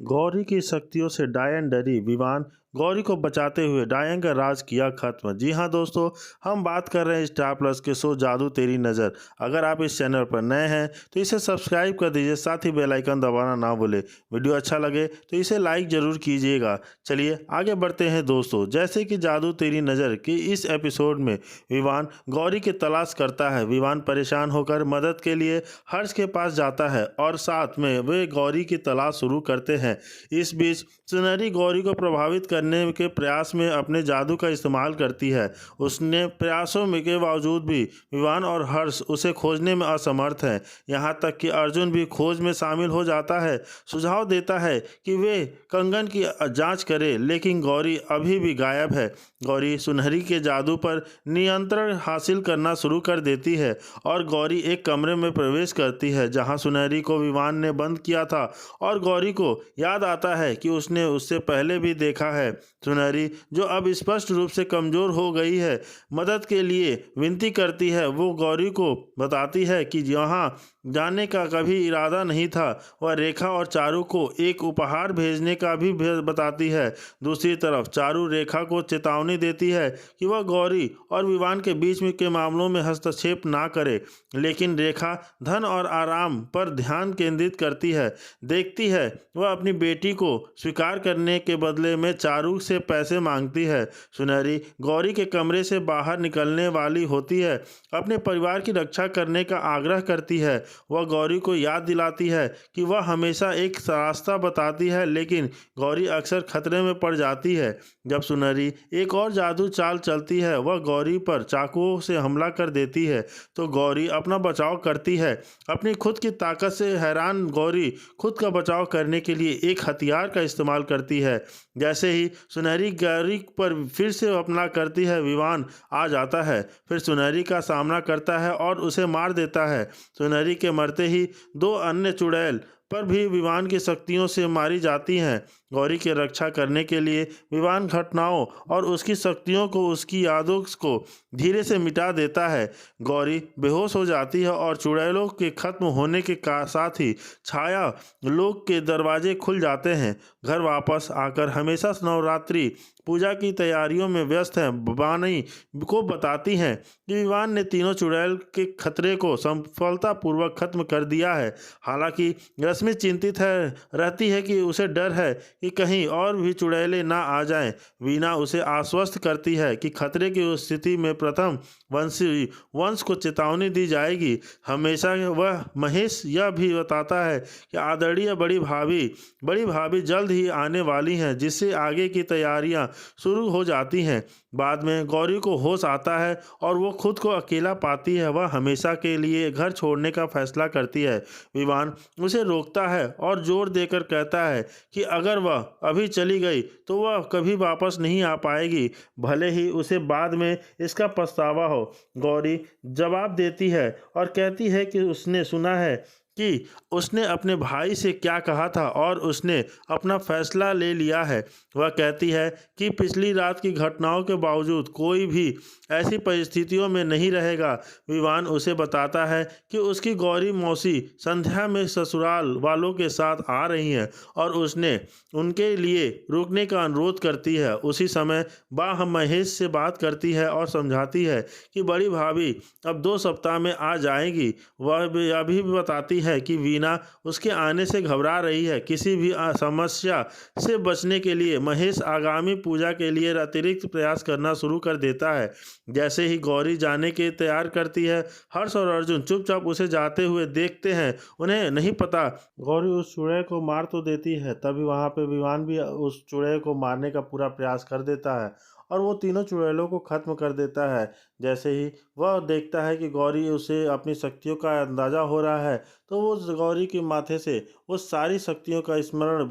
गौरी की शक्तियों से डायन डरी। विवान गौरी को बचाते हुए डायन का राज किया खत्म। जी हाँ दोस्तों, हम बात कर रहे हैं स्टार प्लस के शो जादू तेरी नज़र। अगर आप इस चैनल पर नए हैं तो इसे सब्सक्राइब कर दीजिए, साथ ही बेल आइकन दबाना ना भूलें। वीडियो अच्छा लगे तो इसे लाइक ज़रूर कीजिएगा। चलिए आगे बढ़ते हैं दोस्तों। जैसे कि जादू तेरी नज़र के इस एपिसोड में विवान गौरी की तलाश करता है। विवान परेशान होकर मदद के लिए हर्ष के पास जाता है और साथ में वे गौरी की तलाश शुरू करते हैं। इस बीच सुनहरी गौरी को प्रभावित करने के प्रयास में अपने जादू का इस्तेमाल करती है। उसने प्रयासों में के बावजूद भी विवान और हर्ष उसे खोजने में असमर्थ हैं। यहाँ तक कि अर्जुन भी खोज में शामिल हो जाता है, सुझाव देता है कि वे कंगन की जांच करें, लेकिन गौरी अभी भी गायब है। गौरी सुनहरी के जादू पर नियंत्रण हासिल करना शुरू कर देती है और गौरी एक कमरे में प्रवेश करती है जहां सुनहरी को विवान ने बंद किया था और गौरी को याद आता है कि उसने उससे पहले भी देखा है। सुनहरी, जो अब स्पष्ट रूप से कमजोर हो गई है, मदद के लिए विनती करती है। वो गौरी को बताती है कि यहाँ जाने का कभी इरादा नहीं था। वह रेखा और चारू को एक उपहार भेजने का भी बताती है। दूसरी तरफ चारू रेखा को चेतावनी देती है कि वह गौरी और विवान के बीच में के मामलों में हस्तक्षेप ना करे, लेकिन रेखा धन और आराम पर ध्यान केंद्रित करती है। देखती है वह अपनी बेटी को स्वीकार करने के बदले में चारू से पैसे मांगती है। सुनहरी गौरी के कमरे से बाहर निकलने वाली होती है, अपने परिवार की रक्षा करने का आग्रह करती है। वह गौरी को याद दिलाती है कि वह हमेशा एक रास्ता बताती है, लेकिन गौरी अक्सर खतरे में पड़ जाती है। जब सुनहरी एक और जादू चाल चलती है, वह गौरी पर चाकुओं से हमला कर देती है, तो गौरी अपना बचाव करती है। अपनी खुद की ताकत से हैरान गौरी खुद का बचाव करने के लिए एक हथियार का इस्तेमाल करती है। जैसे ही सुनहरी गौरी पर फिर से हमला करती है, विवान आ जाता है, फिर सुनहरी का सामना करता है और उसे मार देता है। सुनहरी के मरते ही दो अन्य चुड़ैल पर भी विवान की शक्तियों से मारी जाती हैं। गौरी की रक्षा करने के लिए विवान घटनाओं और उसकी शक्तियों को, उसकी यादों को धीरे से मिटा देता है। गौरी बेहोश हो जाती है और चुड़ैलों के खत्म होने के साथ ही छाया लोक के दरवाजे खुल जाते हैं। घर वापस आकर हमेशा नवरात्रि पूजा की तैयारियों में व्यस्त हैं, बानी को बताती हैं कि विवान ने तीनों चुड़ैल के खतरे को सफलतापूर्वक खत्म कर दिया है। हालांकि रश्मि चिंतित रहती है कि उसे डर है कि कहीं और भी चुड़ैलें ना आ जाएं। वीना उसे आश्वस्त करती है कि खतरे की उस स्थिति में प्रथम वंश को चेतावनी दी जाएगी। हमेशा वह महेश यह भी बताता है कि आदरणीय बड़ी भाभी जल्द ही आने वाली हैं, जिससे आगे की तैयारियां शुरू हो जाती हैं। बाद में गौरी को होश आता है और वो खुद को अकेला पाती है। वह हमेशा के लिए घर छोड़ने का फैसला करती है। विवान उसे रोकता है और जोर देकर कहता है कि अगर वह अभी चली गई तो वह कभी वापस नहीं आ पाएगी, भले ही उसे बाद में इसका पछतावा हो। गौरी जवाब देती है और कहती है कि उसने सुना है कि उसने अपने भाई से क्या कहा था और उसने अपना फैसला ले लिया है। वह कहती है कि पिछली रात की घटनाओं के बावजूद कोई भी ऐसी परिस्थितियों में नहीं रहेगा। विवान उसे बताता है कि उसकी गौरी मौसी संध्या में ससुराल वालों के साथ आ रही हैं और उसने उनके लिए रुकने का अनुरोध करती है। उसी समय बाह महेश से बात करती है और समझाती है कि बड़ी भाभी अब 2 सप्ताह में आ जाएगी। वह यह भी बताती है कि वीना उसके आने से घबरा रही है। किसी भी समस्या से बचने के लिए महेश आगामी पूजा के लिए अतिरिक्त प्रयास करना शुरू कर देता है। जैसे ही गौरी जाने के तैयार करती है, हर्ष और अर्जुन चुपचाप उसे जाते हुए देखते हैं। उन्हें नहीं पता गौरी उस चुड़ैल को मार तो देती है, तभी वहां पे विवान भी उस चुड़ैल को मारने का पूरा प्रयास कर देता है और वो तीनों चुड़ैलों को खत्म कर देता है। जैसे ही वह देखता है कि गौरी उसे अपनी शक्तियों का अंदाजा हो रहा है, तो वो गौरी के माथे से वो सारी शक्तियों का स्मरण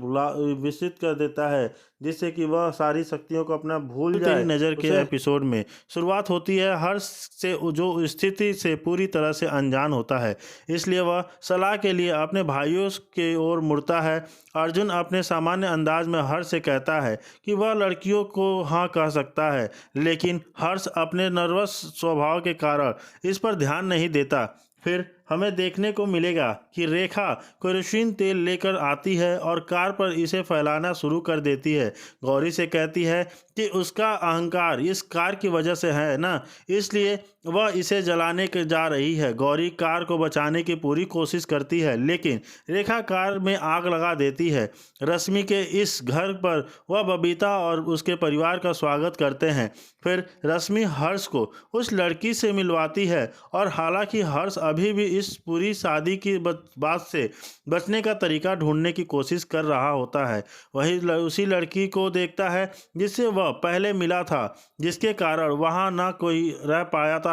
विस्मृत कर देता है, जिससे कि वह सारी शक्तियों को अपना भूल जाए। तेरी नज़र के एपिसोड में शुरुआत होती है हर्ष से, जो स्थिति से पूरी तरह से अनजान होता है, इसलिए वह सलाह के लिए अपने भाइयों के ओर मुड़ता है। अर्जुन अपने सामान्य अंदाज में हर्ष से कहता है कि वह लड़कियों को हाँ कह सकता है, लेकिन हर्ष अपने नर्वस स्वभाव के कारण इस पर ध्यान नहीं देता। फिर हमें देखने को मिलेगा कि रेखा केरोसिन तेल लेकर आती है और कार पर इसे फैलाना शुरू कर देती है। गौरी से कहती है कि उसका अहंकार इस कार की वजह से है ना, इसलिए वह इसे जलाने के जा रही है। गौरी कार को बचाने की पूरी कोशिश करती है, लेकिन रेखा कार में आग लगा देती है। रश्मि के इस घर पर वह बबीता और उसके परिवार का स्वागत करते हैं। फिर रश्मि हर्ष को उस लड़की से मिलवाती है और हालांकि हर्ष अभी भी इस पूरी शादी की बात से बचने का तरीका ढूंढने की कोशिश कर रहा होता है। वही उसी लड़की को देखता है जिससे वह पहले मिला था, जिसके कारण वहाँ ना कोई रह पाया था।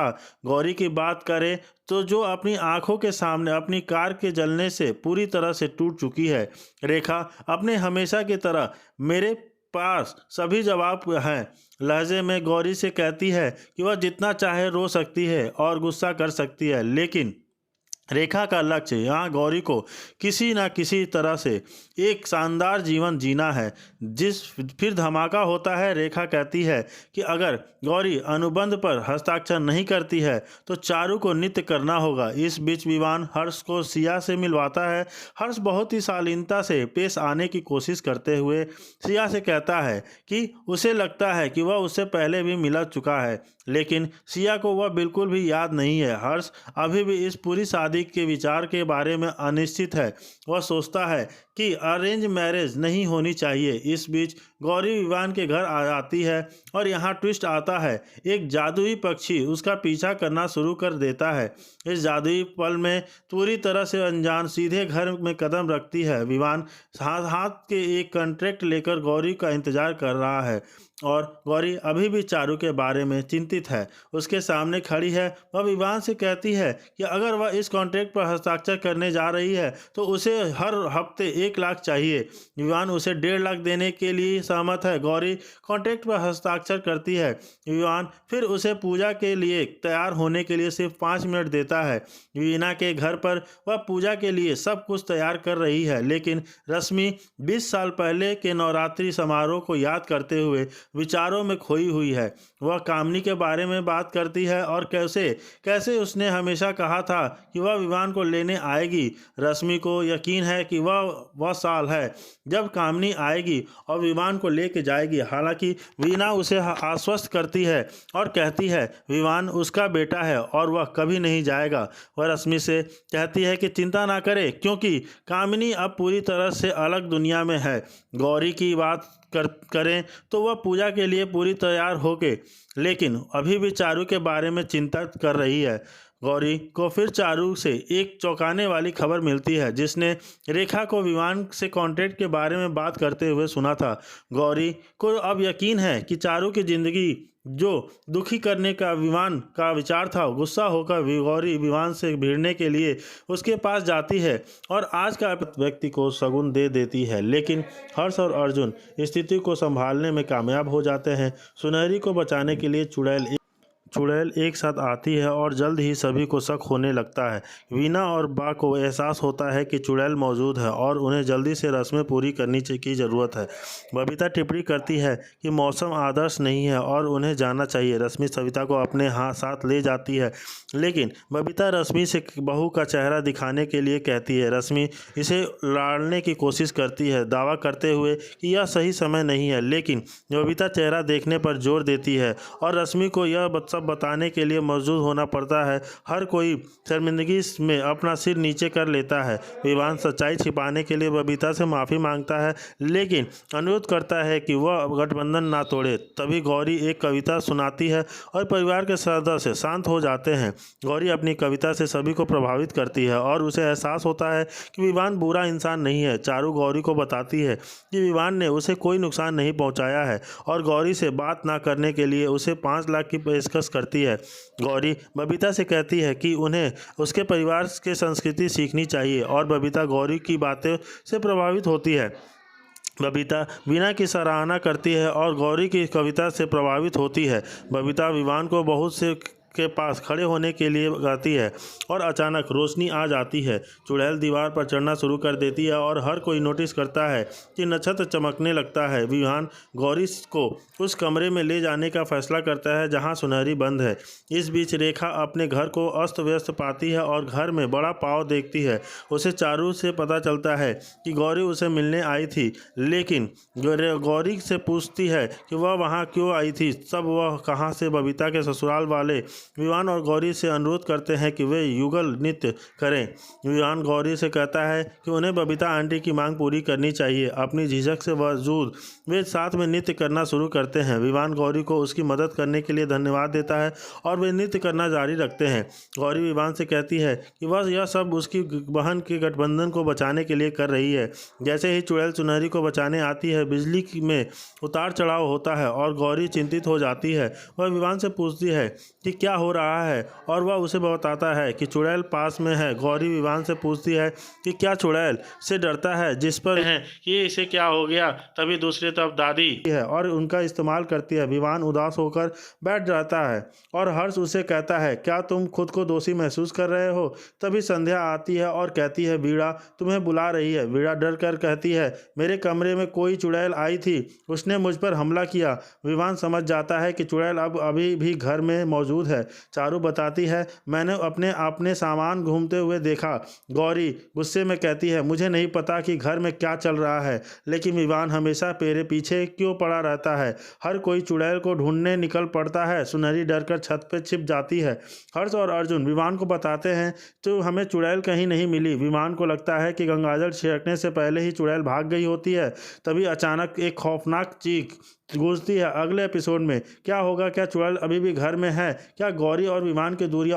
गौरी की बात करें तो जो अपनी आंखों के सामने अपनी कार के जलने से पूरी तरह से टूट चुकी है। रेखा अपने हमेशा की तरह मेरे पास सभी जवाब हैं लहजे में गौरी से कहती है कि वह जितना चाहे रो सकती है और गुस्सा कर सकती है, लेकिन रेखा का लक्ष्य यहाँ गौरी को किसी न किसी तरह से एक शानदार जीवन जीना है। फिर धमाका होता है। रेखा कहती है कि अगर गौरी अनुबंध पर हस्ताक्षर नहीं करती है तो चारू को नृत्य करना होगा। इस बीच विवान हर्ष को सिया से मिलवाता है। हर्ष बहुत ही शालीनता से पेश आने की कोशिश करते हुए सिया से कहता है कि उसे लगता है कि वह उससे पहले भी मिल चुका है, लेकिन सिया को वह बिल्कुल भी याद नहीं है। हर्ष अभी भी इस पूरी शादी के विचार के बारे में अनिश्चित है। वह सोचता है कि अरेंज मैरिज नहीं होनी चाहिए। इस बीच गौरी विवान के घर आ जाती है और यहाँ ट्विस्ट आता है। एक जादुई पक्षी उसका पीछा करना शुरू कर देता है। इस जादुई पल में पूरी तरह से अनजान सीधे घर में कदम रखती है। विवान हाथ के एक कॉन्ट्रैक्ट लेकर गौरी का इंतजार कर रहा है और गौरी अभी भी चारू के बारे में चिंतित है। उसके सामने खड़ी है। वह विवान से कहती है कि अगर वह इस कॉन्ट्रैक्ट पर हस्ताक्षर करने जा रही है तो उसे हर हफ्ते 1 लाख चाहिए। विवान उसे 1.5 लाख देने के लिए सहमत है। गौरी कॉन्ट्रैक्ट पर हस्ताक्षर करती है। विवान फिर उसे पूजा के लिए तैयार होने के लिए सिर्फ 5 मिनट देता है। वीना के घर पर वह पूजा के लिए सब कुछ तैयार कर रही है, लेकिन रश्मि 20 साल पहले के नवरात्रि समारोह को याद करते हुए विचारों में खोई हुई है। वह कामनी के बारे में बात करती है और कैसे कैसे उसने हमेशा कहा था कि वह विवान को लेने आएगी। रश्मि को यकीन है कि वह साल है जब कामनी आएगी और विवान को लेके जाएगी। हालांकि वीना उसे आश्वस्त करती है और कहती है विवान उसका बेटा है और वह कभी नहीं जाएगा। वह रश्मि से कहती है कि चिंता ना करे, क्योंकि कामिनी अब पूरी तरह से अलग दुनिया में है। गौरी की बात करें तो वह पूजा के लिए पूरी तैयार होके, लेकिन अभी भी चारू के बारे में चिंता कर रही है। गौरी को फिर चारू से एक चौंकाने वाली खबर मिलती है, जिसने रेखा को विवान से कॉन्ट्रैक्ट के बारे में बात करते हुए सुना था। गौरी को अब यकीन है कि चारू की जिंदगी जो दुखी करने का विवान का विचार था, गुस्सा होकर गौरी विवान से भिड़ने के लिए उसके पास जाती है और आज का व्यक्ति को शगुन दे देती है। लेकिन हर्ष और अर्जुन स्थिति को संभालने में कामयाब हो जाते हैं। सुनहरी को बचाने के लिए चुड़ैल एक साथ आती है और जल्द ही सभी को शक होने लगता है। वीना और बा को एहसास होता है कि चुड़ैल मौजूद है और उन्हें जल्दी से रस्में पूरी करने की ज़रूरत है। बबीता टिप्पणी करती है कि मौसम आदर्श नहीं है और उन्हें जाना चाहिए। रश्मि सविता को अपने साथ ले जाती है, लेकिन बबीता रश्मि से बहू का चेहरा दिखाने के लिए कहती है। रश्मि इसे लाड़ने की कोशिश करती है, दावा करते हुए कि यह सही समय नहीं है, लेकिन बबीता चेहरा देखने पर जोर देती है और रश्मि को यह सब बताने के लिए मौजूद होना पड़ता है। हर कोई शर्मिंदगी में अपना सिर नीचे कर लेता है। विवान सच्चाई छिपाने के लिए बबीता से माफ़ी मांगता है, लेकिन अनुरोध करता है कि वह गठबंधन ना तोड़े। तभी गौरी एक कविता सुनाती है और परिवार के सदस्य शांत हो जाते हैं। गौरी अपनी कविता से सभी को प्रभावित करती है और उसे एहसास होता है कि विवान बुरा इंसान नहीं है। चारू गौरी को बताती है कि विवान ने उसे कोई नुकसान नहीं पहुंचाया है और गौरी से बात ना करने के लिए उसे 5 लाख की पेशकश करती है। गौरी बबीता से कहती है कि उन्हें उसके परिवार के संस्कृति सीखनी चाहिए और बबीता गौरी की बातें से प्रभावित होती है। बबीता वीना की सराहना करती है और गौरी की कविता से प्रभावित होती है। बबीता विवान को बहुत से के पास खड़े होने के लिए कहती है और अचानक रोशनी आ जाती है। चुड़ैल दीवार पर चढ़ना शुरू कर देती है और हर कोई नोटिस करता है कि नक्षत्र चमकने लगता है। विवान गौरी को उस कमरे में ले जाने का फैसला करता है जहां सुनहरी बंद है। इस बीच रेखा अपने घर को अस्त व्यस्त पाती है और घर में बड़ा पाव देखती है। उसे चारू से पता चलता है कि गौरी उसे मिलने आई थी, लेकिन गौरी से पूछती है कि वह वहाँ क्यों आई थी, तब वह कहाँ से। बबीता के ससुराल वाले विवान और गौरी से अनुरोध करते हैं कि वे युगल नृत्य करें। विवान गौरी से कहता है कि उन्हें बबीता आंटी की मांग पूरी करनी चाहिए। अपनी झिझक से बावजूद वे साथ में नृत्य करना शुरू करते हैं। विवान गौरी को उसकी मदद करने के लिए धन्यवाद देता है और वे नृत्य करना जारी रखते हैं। गौरी विवान से कहती है कि वह यह सब उसकी बहन के गठबंधन को बचाने के लिए कर रही है। जैसे ही चुड़ैल सुनहरी को बचाने आती है, बिजली में उतार चढ़ाव होता है और गौरी चिंतित हो जाती है। वह विवान से पूछती है कि क्या हो रहा है और वह उसे बताता है कि चुड़ैल पास में है। गौरी विवान से पूछती है कि क्या चुड़ैल से डरता है, जिस पर है कि इसे क्या हो गया। तभी दूसरी तरफ दादी है और उनका इस्तेमाल करती है। विवान उदास होकर बैठ जाता है और हर्ष उसे कहता है, क्या तुम खुद को दोषी महसूस कर रहे हो। तभी संध्या आती है और कहती है, वीणा तुम्हें बुला रही है। वीणा डर कर कहती है, मेरे कमरे में कोई चुड़ैल आई थी, उसने मुझ पर हमला किया। विवान समझ जाता है कि चुड़ैल अब अभी भी घर में मौजूद है। चारू बताती है, मैंने अपने सामान घूमते हुए देखा। गौरी गुस्से में कहती है, मुझे नहीं पता कि घर में क्या चल रहा है, लेकिन विवान हमेशा मेरे पीछे क्यों पड़ा रहता है। हर कोई चुड़ैल को ढूंढने निकल पड़ता है। सुनहरी डरकर छत पर छिप जाती है। हर्ष और अर्जुन विवान को बताते हैं तो हमें चुड़ैल कहीं नहीं मिली। विवान को लगता है कि गंगाजल छिड़कने से पहले ही चुड़ैल भाग गई होती है। तभी अचानक एक खौफनाक चीख गूंजती है। अगले एपिसोड में क्या होगा? क्या चुड़ैल अभी भी घर में है? क्या गौरी और विमान की दूरियां